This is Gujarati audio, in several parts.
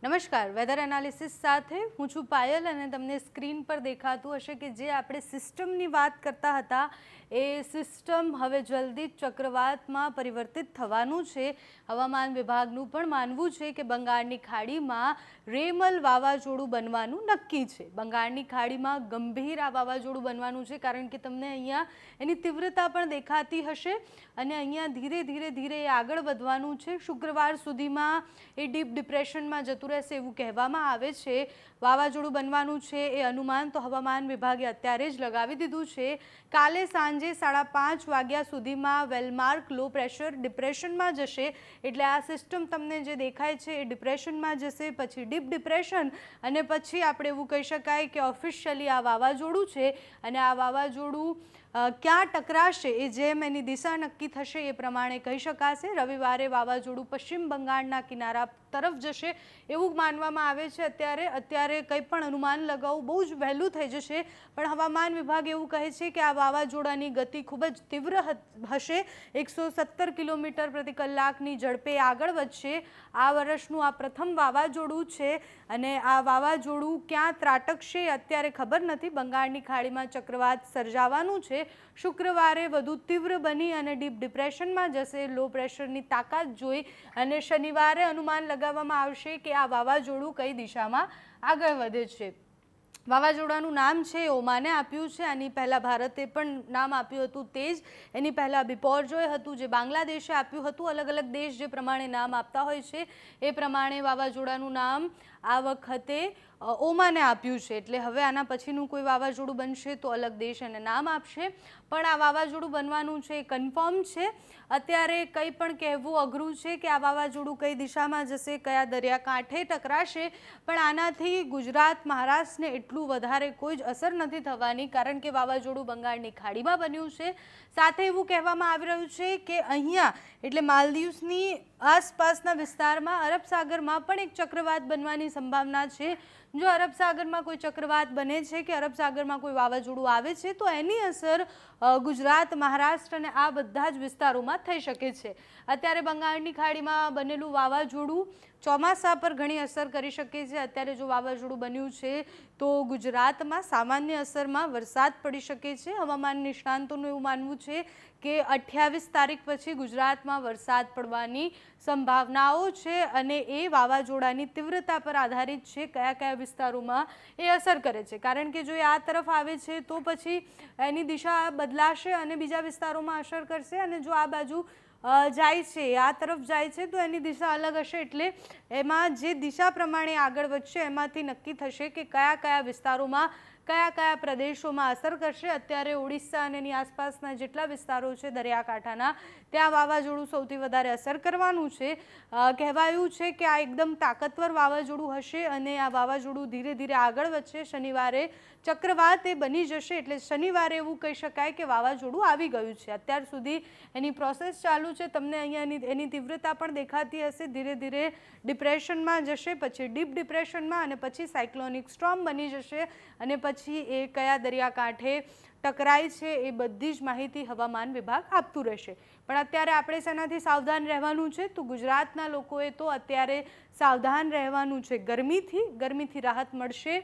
નમસ્કાર, વેધર એનાલિસિસ સાથે હું છું પાયલ અને તમને સ્ક્રીન પર દેખાતું હશે કે જે આપણે સિસ્ટમની વાત કરતા હતા એ સિસ્ટમ હવે જલ્દી જ ચક્રવાતમાં પરિવર્તિત થવાનું છે। હવામાન વિભાગનું પણ માનવું છે કે બંગાળની ખાડીમાં રેમલ વાવાઝોડું બનવાનું નક્કી છે। બંગાળની ખાડીમાં ગંભીર આ વાવાઝોડું બનવાનું છે કારણ કે તમને અહીંયા એની તીવ્રતા પણ દેખાતી હશે અને અહીંયા ધીરે ધીરે આગળ વધવાનું છે। શુક્રવાર સુધીમાં એ ડીપ ડિપ્રેશનમાં જતું રહેશે એવું કહેવામાં આવે છે। વાવાઝોડું બનવાનું છે એ અનુમાન તો હવામાન વિભાગે અત્યારે જ લગાવી દીધું છે। કાલે સાંજે 5:30 વાગ્યા સુધીમાં વેલમાર્ક લો પ્રેશર ડિપ્રેશનમાં જશે એટલે આ સિસ્ટમ તમને જે દેખાય છે એ ડિપ્રેશનમાં જશે, પછી ડીપ ડિપ્રેશન અને પછી આપણે એવું કહી શકાય કે ઓફિશિયલી આ વાવાઝોડું છે અને આ વાવાઝોડું ક્યાં ટકરાશે એ જેમ એની દિશા નક્કી થશે એ પ્રમાણે કહી શકાશે। રવિવારે વાવાઝોડું પશ્ચિમ બંગાળના કિનારા તરફ જશે એવું માનવામાં આવે છે। અત્યારે કંઈ પણ અનુમાન લગાવવું બહુ જ વહેલું થઈ જશે, પણ હવામાન વિભાગ એવું કહે છે કે આ વાવાઝોડાની ગતિ ખૂબ જ તીવ્ર હશે, 117 કિલોમીટર પ્રતિ કલાકની ઝડપે આગળ વધશે। આ વર્ષનું આ પ્રથમ વાવાઝોડું છે અને આ વાવાઝોડું ક્યાં ત્રાટકશે અત્યારે ખબર નથી। બંગાળની ખાડીમાં ચક્રવાત સર્જાવાનું છે। શુક્રવારે વધુ તીવ્ર બની અને ડીપ ડિપ્રેશનમાં જશે। લો પ્રેશરની તાકાત જોઈ અને શનિવારે અનુમાન લગાવવામાં આવશે કે આ વાવાઝોડું કઈ દિશામાં આગળ વધે છે। વાવાઝોડાનું નામ છે ઓમાને આપ્યું છે। આની પહેલાં ભારતે પણ નામ આપ્યું હતું તેજ, એની પહેલાં બિપોરજોય હતું જે બાંગ્લાદેશે આપ્યું હતું। અલગ અલગ દેશ જે પ્રમાણે નામ આપતા હોય છે એ પ્રમાણે વાવાઝોડાનું નામ આ વખતે ઓમાને આપ્યું છે। એટલે હવે આના પછીનું કોઈ વાવાઝોડું બનશે તો અલગ દેશ એને નામ આપશે, પણ આ વાવાઝોડું બનવાનું છે એ કન્ફર્મ છે। અત્યારે કંઈ પણ કહેવું અઘરું છે કે આ વાવાઝોડું કઈ દિશામાં જશે, કયા દરિયાકાંઠે ટકરાશે, પણ આનાથી ગુજરાત મહારાષ્ટ્રને એટલું વધારે કોઈ જ અસર નથી થવાની કારણ કે વાવાઝોડું બંગાળની ખાડીમાં બન્યું છે। સાથે એવું કહેવામાં આવી રહ્યું છે કે અહીંયા એટલે માલદીવ્સની આસપાસના વિસ્તારમાં અરબ સાગરમાં પણ એક ચક્રવાત બનવાની સંભાવના છે। જો અરબ સાગરમાં કોઈ ચક્રવાત બને છે કે અરબ સાગરમાં કોઈ વાવાઝોડું આવે છે તો એની અસર ગુજરાત, મહારાષ્ટ્ર અને આ બધા જ વિસ્તારોમાં થઈ શકે છે। અત્યારે બંગાળની ખાડીમાં બનેલું વાવાઝોડું ચોમાસા પર ઘણી અસર કરી શકે છે। અત્યારે જો વાવાઝોડું બન્યું છે તો ગુજરાતમાં સામાન્ય અસરમાં વરસાદ પડી શકે છે। હવામાન નિષ્ણાંતોનું એવું માનવું છે કે 28 તારીખ પછી ગુજરાતમાં વરસાદ પડવાની સંભાવનાઓ છે અને એ વાવાઝોડાની તીવ્રતા પર આધારિત છે કયા કયા વિસ્તારોમાં એ અસર કરે છે, કારણ કે જો એ આ તરફ આવે છે તો પછી એની દિશા બદલાશે અને બીજા વિસ્તારોમાં અસર કરશે, અને જો આ બાજુ જાય છે આ તરફ જાય છે તો એની દિશા અલગ હશે। એટલે એમાં જે દિશા પ્રમાણે આગળ વધશે એમાંથી નક્કી થશે કે કયા કયા વિસ્તારોમાં કયા કયા પ્રદેશોમાં અસર કરશે। અત્યારે ઓડિશા અને એની આસપાસના જેટલા વિસ્તારો છે દરિયાકાંઠાના ત્યાં વાવાઝોડું સૌથી વધારે અસર કરવાનું છે। કહેવાયું છે કે આ એકદમ તાકતવર વાવાઝોડું હશે અને આ વાવાઝોડું ધીરે ધીરે આગળ વધશે। શનિવારે ચક્રવાત એ બની જશે એટલે શનિવારે એવું કહી શકાય કે વાવાઝોડું આવી ગયું છે। અત્યાર સુધી એની પ્રોસેસ ચાલુ છે, તમને અહીંયા એની તીવ્રતા પણ દેખાતી હશે। ધીરે ધીરે ડિપ્રેશનમાં જશે, પછી ડીપ ડિપ્રેશનમાં અને પછી સાયક્લોનિક સ્ટોર્મ બની જશે અને પછી એ કયા દરિયાકાંઠે ટકરાય છે એ બધી જ માહિતી હવામાન વિભાગ આપતું રહેશે। પણ અત્યારે આપણે શેનાથી સાવધાન રહેવાનું છે તો ગુજરાતના લોકોએ તો અત્યારે સાવધાન રહેવાનું છે ગરમીથી રાહત મળશે।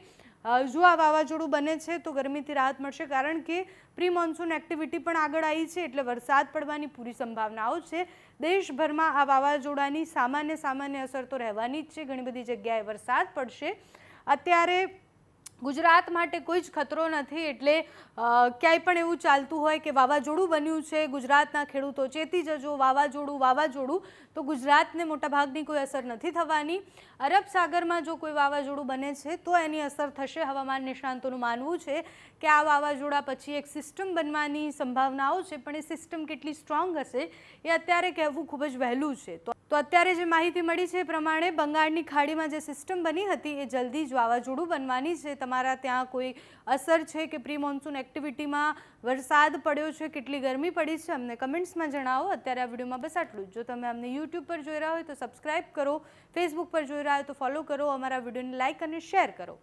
જો આ વાવાઝોડું બને છે તો ગરમીથી રાહત મળશે કારણ કે પ્રી મોન્સૂન એક્ટિવિટી પણ આગળ આવી છે એટલે વરસાદ પડવાની પૂરી સંભાવનાઓ છે। દેશભરમાં આ વાવાઝોડાની સામાન્ય અસર તો રહેવાની જ છે, ઘણી બધી જગ્યાએ વરસાદ પડશે। અત્યારે ગુજરાત માટે કોઈ જ ખતરો નથી, એટલે ક્યાંય પણ એવું ચાલતું હોય કે વાવાઝોડું બન્યું છે ગુજરાતના ખેડૂતો ચેતી જજો, વાવાઝોડું તો ગુજરાતને મોટાભાગની કોઈ અસર નથી થવાની। અરબ સાગરમાં જો કોઈ વાવાઝોડું બને છે તો એની અસર થશે। હવામાન નિષ્ણાંતોનું માનવું છે કે આ વાવાઝોડા પછી એક સિસ્ટમ બનવાની સંભાવનાઓ છે, પણ એ સિસ્ટમ કેટલી સ્ટ્રોંગ હશે એ અત્યારે કહેવું ખૂબ જ વહેલું છે। તો અત્યારે જે માહિતી મળી છે એ પ્રમાણે બંગાળની ખાડીમાં જે સિસ્ટમ બની હતી એ જલ્દી જ વાવાઝોડું બનવાની છે। તમારા ત્યાં કોઈ અસર છે કે પ્રી મોન્સૂન એક્ટિવિટીમાં વરસાદ પડ્યો છે, કેટલી ગરમી પડી છે, અમને કમેન્ટ્સમાં જણાવો। અત્યારે આ વિડીયોમાં બસ આટલું જ। જો તમે અમને યુટ્યુબ પર જોઈ રહ્યા હોય તો સબસ્ક્રાઈબ કરો, ફેસબુક પર જોઈ રહ્યા હોય તો ફોલો કરો, અમારા વિડીયોને લાઇક અને શેર કરો।